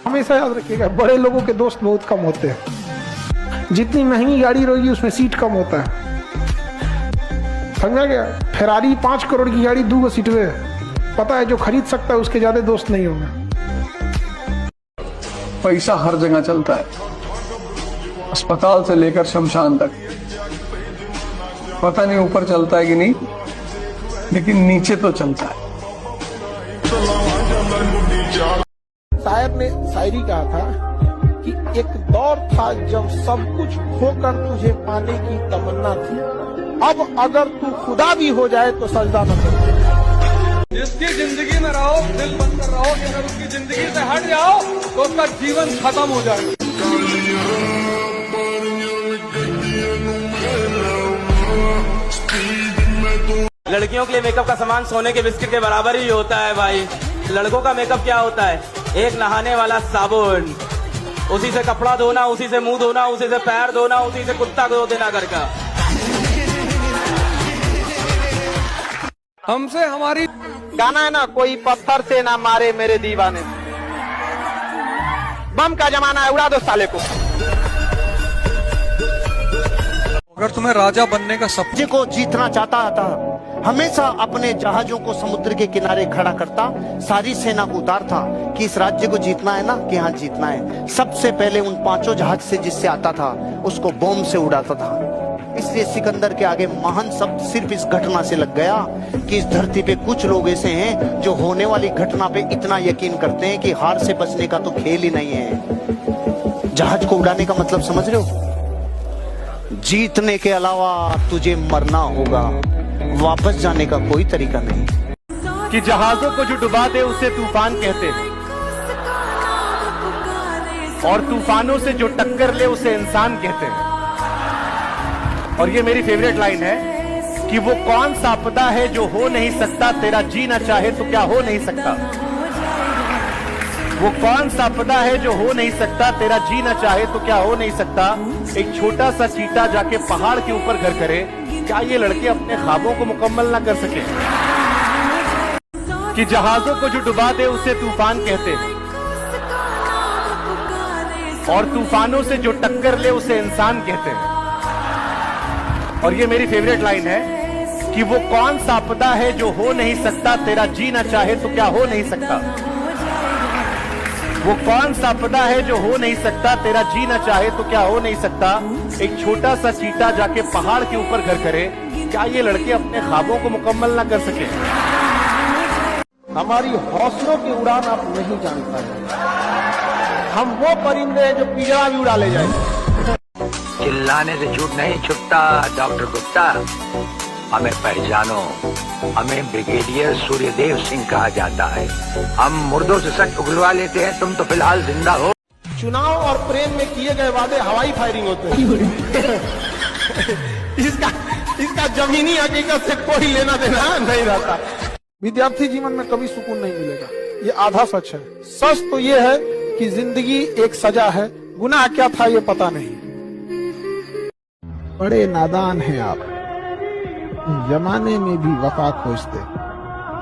हमेशा याद रखिएगा, बड़े लोगों के दोस्त बहुत कम होते हैं। जितनी महंगी गाड़ी रहेगी उसमें सीट कम होता है, समझा गया। फेरारी 5 करोड़ की गाड़ी 2 सीट में, पता है जो खरीद सकता है उसके ज्यादा दोस्त नहीं होंगे। पैसा हर जगह चलता है, अस्पताल से लेकर शमशान तक। पता नहीं ऊपर चलता है कि नहीं, लेकिन नीचे तो चलता है। शायर ने शायरी कहा था कि एक दौर था जब सब कुछ खोकर तुझे पाने की तमन्ना थी, अब अगर तू खुदा भी हो जाए तो सजदा न कर। जिसकी जिंदगी में रहो, दिल बंद कर रहो कि अगर उसकी जिंदगी से हट जाओ तो उसका जीवन खत्म हो जाएगा। लड़कियों के लिए मेकअप का सामान सोने के बिस्किट के बराबर ही होता है भाई। लड़कों का मेकअप क्या होता है? एक नहाने वाला साबुन, उसी से कपड़ा धोना, उसी से मुंह धोना, उसी से पैर धोना, उसी से कुत्ता धो देना घर का। हमसे हमारी गाना है ना, कोई पत्थर से ना मारे मेरे दीवाने, बम का जमाना है, उड़ा दो साले को। अगर तुम्हें राजा बनने का सपने को जीतना चाहता था, हमेशा अपने जहाजों को समुद्र के किनारे खड़ा करता, सारी सेना को उतारता कि इस राज्य को जीतना है ना, कि हाँ जीतना है। सबसे पहले उन 5 जहाज से जिससे आता था उसको बॉम्ब से उड़ाता था। इसलिए सिकंदर के आगे महान शब्द सिर्फ इस घटना से लग गया कि इस धरती पे कुछ लोग ऐसे हैं जो होने वाली घटना पे इतना यकीन करते हैं कि हार से बचने का तो खेल ही नहीं है। जहाज को उड़ाने का मतलब समझ रहे हो? जीतने के अलावा तुझे मरना होगा, वापस जाने का कोई तरीका नहीं। कि जहाजों को जो डुबा दे उसे तूफान कहते हैं, और तूफानों से जो टक्कर ले उसे इंसान कहते हैं। और ये मेरी फेवरेट लाइन है कि वो कौन सा आपदा है जो हो नहीं सकता, तेरा जी ना चाहे तो क्या हो नहीं सकता। वो कौन सा आपदा है जो हो नहीं सकता, तेरा जी ना चाहे तो क्या हो नहीं सकता। एक छोटा सा चीता जाके पहाड़ के ऊपर घर करे, क्या ये लड़के अपने ख्वाबों को मुकम्मल ना कर सके? कि जहाजों को जो डुबा दे उसे तूफान कहते हैं, और तूफानों से जो टक्कर ले उसे इंसान कहते हैं। और ये मेरी फेवरेट लाइन है कि वो कौन सा आपदा है जो हो नहीं सकता, तेरा जी ना चाहे तो क्या हो नहीं सकता। वो कौन सा आपदा है जो हो नहीं सकता, तेरा जी ना चाहे तो क्या हो नहीं सकता। एक छोटा सा चीता जाके पहाड़ के ऊपर घर करे, क्या ये लड़के अपने ख्वाबों को मुकम्मल ना कर सके? हमारी हौसलों की उड़ान आप नहीं जान पाए। हम वो परिंदे हैं जो पिंजरा भी उड़ा ले जाएंगे। चिल्लाने से झूठ नहीं छुपता डॉक्टर गुप्ता, हमें पहचानो, हमें ब्रिगेडियर सूर्यदेव सिंह कहा जाता है। हम मुर्दों से सच उगलवा लेते हैं, तुम तो फिलहाल जिंदा हो। चुनाव और प्रेम में किए गए वादे हवाई फायरिंग होते हैं। इसका जमीनी हकीकत से कोई लेना देना नहीं रहता। विद्यार्थी जीवन में कभी सुकून नहीं मिलेगा, ये आधा सच है। सच तो ये है कि जिंदगी एक सजा है, गुनाह क्या था ये पता नहीं। बड़े नादान हैं आप, जमाने में भी वफा खोजते,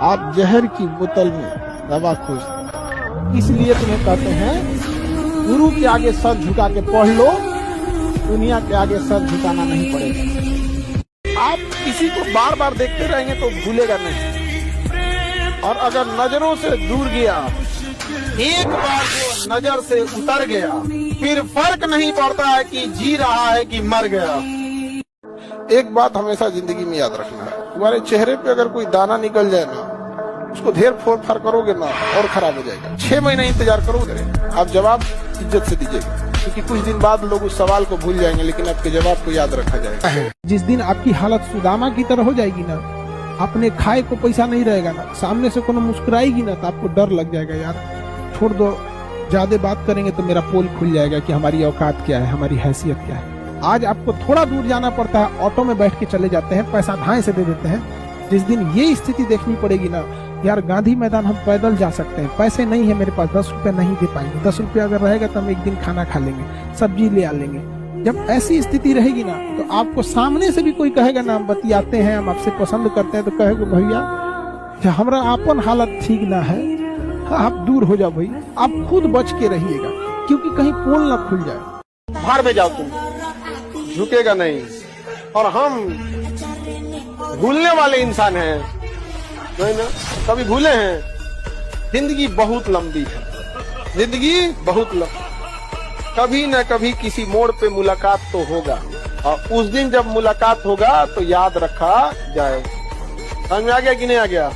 आप जहर की बोतल में दवा खोजते। इसलिए तुम्हें कहते हैं गुरु के आगे सर झुका के पढ़ लो, दुनिया के आगे सर झुकाना नहीं पड़ेगा। आप किसी को बार बार देखते रहेंगे तो भूलेगा नहीं, और अगर नजरों से दूर गया, एक बार जो नजर से उतर गया, फिर फर्क नहीं पड़ता है कि जी रहा है कि मर गया। एक बात हमेशा जिंदगी में याद रखना है, तुम्हारे चेहरे पे अगर कोई दाना निकल जाए ना, उसको ढेर फोड़ फाड़ करोगे ना और खराब हो जाएगा। 6 महीने इंतजार करोगे, आप जवाब इज्जत से दीजिएगा, क्योंकि कुछ दिन बाद लोग उस सवाल को भूल जाएंगे, लेकिन आपके जवाब को याद रखा जाएगा। जिस दिन आपकी हालत सुदामा की तरह हो जाएगी ना, अपने खाए को पैसा नहीं रहेगा ना, सामने से कोनो मुस्कुराएगी ना तो आपको डर लग जाएगा, यार छोड़ दो, ज्यादा बात करेंगे तो मेरा पोल खुल जाएगा कि हमारी औकात क्या है, हमारी हैसियत क्या है। आज आपको थोड़ा दूर जाना पड़ता है, ऑटो में बैठ के चले जाते हैं, पैसा धाए से दे देते हैं। जिस दिन ये स्थिति देखनी पड़ेगी ना, यार गांधी मैदान हम पैदल जा सकते हैं, पैसे नहीं है मेरे पास, 10 रुपए नहीं दे पाएंगे, 10 रुपए अगर रहेगा तो हम एक दिन खाना खा लेंगे, सब्जी ले आ लेंगे। जब ऐसी स्थिति रहेगी ना, तो आपको सामने से भी कोई कहेगा ना हम बतियाते हैं, हम आपसे पसंद करते हैं, तो कहेगा भैया हमारा अपन हालत ठीक ना है, आप दूर हो जाओ भाई, आप खुद बच के रहिएगा, क्योंकि कहीं पोल ना खुल जाए। बाहर में जाओ, तुम झुकेगा नहीं। और हम भूलने वाले इंसान हैं, नहीं ना, कभी भूले हैं? जिंदगी बहुत लंबी है, जिंदगी बहुत लंबी, कभी न कभी किसी मोड़ पे मुलाकात तो होगा, और उस दिन जब मुलाकात होगा तो याद रखा जाए। समझ में आ गया कि नहीं आ गया?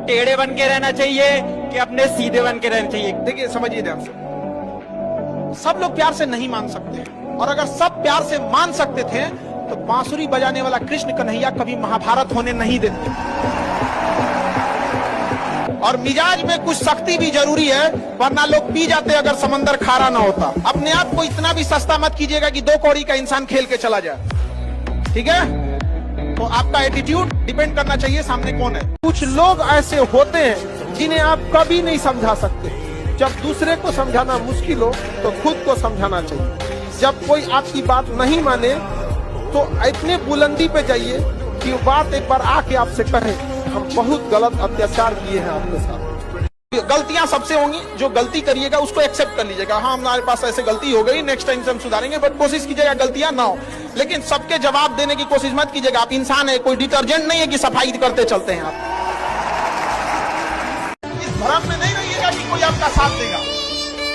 टेढ़े बन के रहना चाहिए कि अपने सीधे बन के रहना चाहिए? देखिए, समझिए ध्यान से, सब लोग प्यार से नहीं मान सकते हैं, और अगर सब प्यार से मान सकते थे तो बांसुरी बजाने वाला कृष्ण कन्हैया कभी महाभारत होने नहीं देते। और मिजाज में कुछ सख्ती भी जरूरी है, वरना लोग पी जाते अगर समंदर खारा ना होता। अपने आप को इतना भी सस्ता मत कीजिएगा कि 2 कौड़ी का इंसान खेल के चला जाए, ठीक है? तो आपका एटीट्यूड डिपेंड करना चाहिए सामने कौन है। कुछ लोग ऐसे होते हैं जिन्हें आप कभी नहीं समझा सकते। जब दूसरे को समझाना मुश्किल हो तो खुद को समझाना चाहिए। जब कोई आपकी बात नहीं माने तो इतने बुलंदी पे जाइए कि वो बात एक बार आके आपसे कहे, हम बहुत गलत अत्याचार किए हैं आपके साथ। गलतियां सबसे होंगी, जो गलती करिएगा उसको एक्सेप्ट कर लीजिएगा। हाँ, हमारे पास ऐसे गलती हो गई, नेक्स्ट टाइम से हम सुधारेंगे, बट कोशिश कीजिएगा गलतियां ना हो। लेकिन सबके जवाब देने की कोशिश मत कीजिएगा। आप इंसान है, कोई डिटर्जेंट नहीं है कि सफाई करते चलते हैं। आप इस भ्रम में नहीं रहिएगा कि कोई आपका साथ देगा।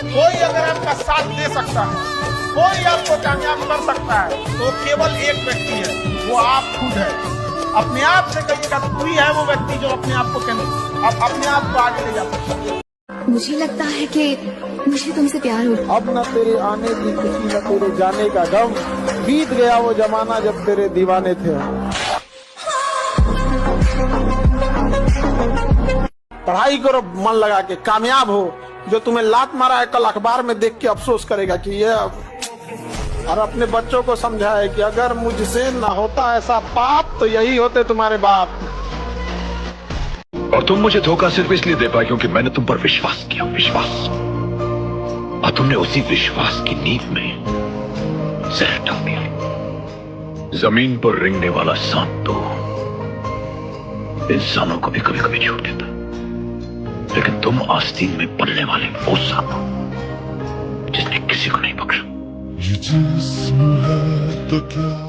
कोई अगर आपका साथ दे सकता है, कोई आपको कामयाब कर सकता है, तो केवल एक व्यक्ति है, वो आप खुद है। अपने आप से कहिएगा तो कोई है वो व्यक्ति जो अपने आप को अपने आप को आगे ले जा सकता है। मुझे लगता है कि मुझे तुमसे प्यार हो। अब न तेरे आने की खुशी न तेरे जाने का गम, बीत गया वो जमाना जब तेरे दीवाने थे हम। पढ़ाई करो मन लगा के, कामयाब हो। जो तुम्हें लात मारा है कल अखबार में देख के अफसोस करेगा कि ये, और अपने बच्चों को समझाए कि अगर मुझसे ना होता ऐसा पाप तो यही होते तुम्हारे बाप। और तुम मुझे धोखा सिर्फ इसलिए दे पाए क्योंकि मैंने तुम पर विश्वास किया, विश्वास। और तुमने उसी विश्वास की नींव में जहर डाल दिया। जमीन पर रेंगने वाला सांप तो इंसानों को भी कभी कभी छूट देता, लेकिन तुम आस्तीन में पलने वाले वो सांप जिसने किसी को नहीं बख्शा। ये जिस्म है तो क्या